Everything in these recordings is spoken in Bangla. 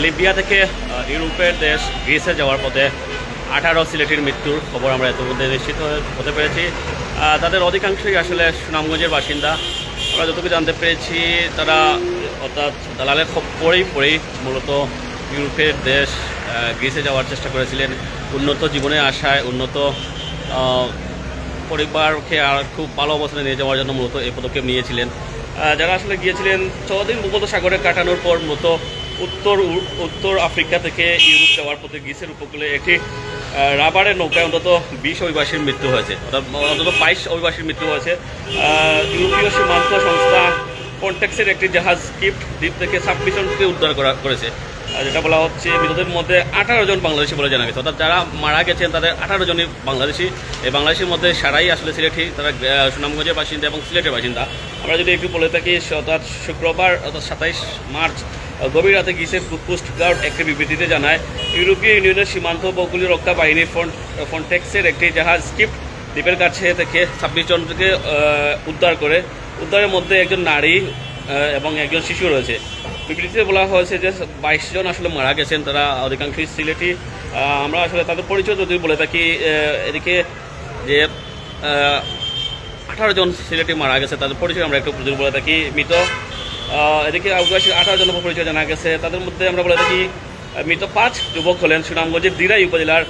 লিবিয়া থেকে ইউরোপের দেশ গ্রিসে যাওয়ার পথে 18 সিলেটির মৃত্যুর খবর আমরা এতমধ্যে নিশ্চিত হতে পেরেছি। তাদের অধিকাংশই আসলে সুনামগঞ্জের বাসিন্দা। আমরা যতটুকু জানতে পেরেছি তারা অর্থাৎ দালালের পরেই মূলত ইউরোপের দেশ গ্রিসে যাওয়ার চেষ্টা করেছিলেন উন্নত জীবনের আশায়, উন্নত পরিবারকে আর খুব ভালো অবস্থানে নিয়ে যাওয়ার জন্য মূলত এই পদক্ষেপ নিয়েছিলেন। যারা আসলে গিয়েছিলেন 6 দিন ভূমধ্যসাগরে কাটানোর পর মূলত উত্তর আফ্রিকা থেকে ইউরোপ যাওয়ার পথে গ্রিসের উপকূলে একটি রাবারের নৌকায় অন্তত 20 অভিবাসীর মৃত্যু হয়েছে, অন্তত 22 অভিবাসীর মৃত্যু হয়েছে। ইউরোপীয় সীমান্ত সংস্থা ফ্রন্টেক্সের একটি জাহাজ কিপ্ট দ্বীপ থেকে 26 জনকে উদ্ধার করেছে। যেটা বলা হচ্ছে মৃতদের মধ্যে 18 জন বাংলাদেশি বলে জানা গেছে, অর্থাৎ যারা মারা গেছেন তাদের 18 জনই বাংলাদেশি। এই বাংলাদেশের মধ্যে সারাই আসলে সিলেটি, তারা সুনামগঞ্জের বাসিন্দা এবং সিলেটের বাসিন্দা। আমরা যদি একটু বলে থাকি, অর্থাৎ শুক্রবার অর্থাৎ 27 মার্চ গভীর রাতে গ্রিসের কোস্টগার্ড একটি বিবৃতিতে জানায়, ইউরোপীয় ইউনিয়নের সীমান্ত উপকূলীয় রক্ষা বাহিনী ফ্রন্টেক্সের একটি জাহাজ স্কিপ্ট দ্বীপের কাছে থেকে 26 জনকে উদ্ধারের মধ্যে একজন নারী এবং একজন শিশু রয়েছে। বিবৃতিতে বলা হয়েছে যে 22 জন আসলে মারা গেছেন, তারা অধিকাংশই সিলেটি। আমরা আসলে তাদের পরিচয় যদি বলে থাকি, এদিকে যে 18 জন সিলেটি মারা গেছে তাদের পরিচয় আমরা একটু যদি বলে থাকি মৃত। এদিকে অভিবাসী 18 জনের পরিচয় জানা গেছে, তাদের মধ্যে আমরা বলে থাকি মৃত 5 যুবক হলেন সুনামগঞ্জের দিরাই উপজেলার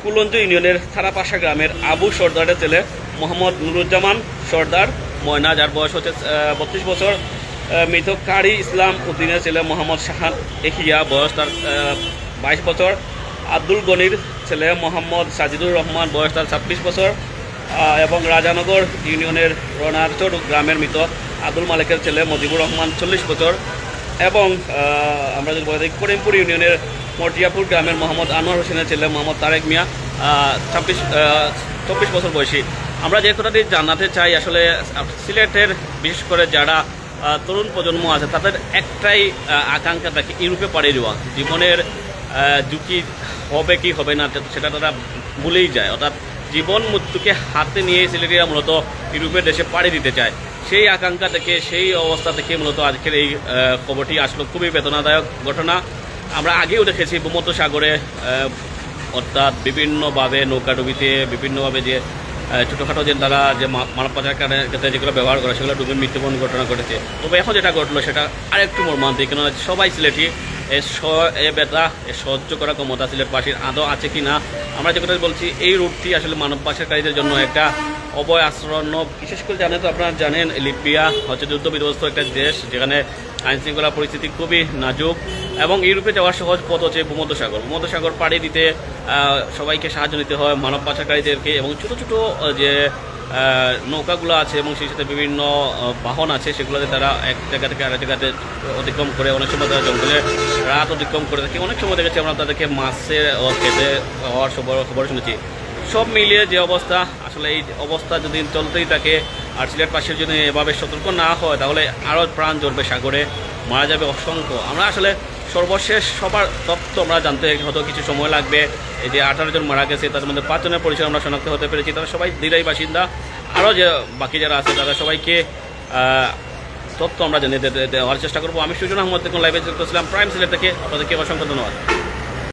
কুলঞ্জ ইউনিয়নের থারাপাশা গ্রামের আবু সর্দারের ছেলে মোহাম্মদ নুরুজ্জামান সর্দার ময়না, যার বয়স হচ্ছে 32 বছর। মৃত কারি ইসলাম উদ্দিনের ছেলে মোহাম্মদ শাহান এহিয়া, বয়স তার 22 বছর। আব্দুল গনির ছেলে মোহাম্মদ সাজিদুর রহমান, বয়স তার 26 বছর। এবং রাজানগর ইউনিয়নের রনারচর গ্রামের মৃত আব্দুল মালিকের ছেলে মজিবুর রহমান 40 বছর। এবং আমরা যদি বলে থাকি করিমপুর ইউনিয়নের মটিয়াপুর গ্রামের মোহাম্মদ আনোয়ার হোসেনের ছেলে মোহাম্মদ তারেক মিয়া, 24 বছর বয়সী। আমরা যে কথাটি জানাতে চাই, আসলে সিলেটের বিশেষ করে যারা তরুণ প্রজন্ম আছে তাদের একটাই আকাঙ্ক্ষা থাকে ইউরোপে পাড়ি দেওয়া। জীবনের ঝুঁকি হবে কি হবে না সেটা তারা ভুলেই যায়, অর্থাৎ জীবন মৃত্যুকে হাতে নিয়ে সিলেটিরা মূলত ইউরোপের দেশে পাড়ি দিতে চায়। সেই আকাঙ্ক্ষা থেকে, সেই অবস্থা থেকে মূলত আজকের এই খবরটি আসলে খুবই বেদনাদায়ক ঘটনা। আমরা আগেও দেখেছি ভূমধ্যসাগরে, অর্থাৎ বিভিন্নভাবে নৌকাডুবিতে বিভিন্নভাবে যে ছোটোখাটো যে তারা যে মানব পাচারের ক্ষেত্রে যেগুলো ব্যবহার করে সেগুলো ডুবে মৃত্যুবরণ ঘটনা ঘটেছে। তবে এখন যেটা ঘটলো সেটা আরেকটু মর্মান্তিক, কেননা সবাই সিলেটি। এ ব্যথা সহ্য করার ক্ষমতা সিলেটবাসীর আদৌ আছে কি না। আমরা যে কথা বলছি, এই রুটটি আসলে মানব পাচারকারীদের জন্য একটা অভয় আশ্রয়। বিশেষ করে জানেন তো, আপনারা জানেন লিবিয়া হচ্ছে যুদ্ধ বিধ্বস্ত একটা দেশ, যেখানে আইনশৃঙ্খলা পরিস্থিতি খুবই নাজুক। এবং ইউরোপে যাওয়ার সহজ পথ হচ্ছে ভূমধ্যসাগর পাড়ি দিতে সবাইকে সাহায্য নিতে হয়, মানব পাচারকারীদেরকে। এবং ছোটো ছোটো যে নৌকাগুলো আছে এবং সেই সাথে বিভিন্ন বাহন আছে, সেগুলোতে তারা এক জায়গা থেকে আরেক জায়গাতে অতিক্রম করে, অনেক সময় তারা জঙ্গলে রাত অতিক্রম করে থাকে। অনেক সময় দেখেছি আমরা তাদেরকে মাছের খেতে হওয়ার খবর শুনেছি। সব মিলিয়ে যে অবস্থা, আসলে এই অবস্থা যদি চলতেই থাকে আর সিলেটবাসীর যদি এভাবে সতর্ক না হয়, তাহলে আরও প্রাণ জ্বলবে সাগরে, মারা যাবে অসংখ্য। আমরা আসলে সর্বশেষ সবার তথ্য আমরা জানতে হয়তো কিছু সময় লাগবে। এই যে 18 জন মারা গেছে, তাদের মধ্যে 5 জনের পরিচয় আমরা শনাক্ত হতে পেরেছি, তারা সবাই দিরাই বাসিন্দা। আরও যে বাকি যারা আছে তারা সবাইকে তথ্য আমরা জানিয়ে দেওয়ার চেষ্টা করবো। আমি সুজন আহমদ, লাইভে যুক্ত ছিলাম প্রাইম সিলেট থেকে। আপনাদেরকে অসংখ্য ধন্যবাদ।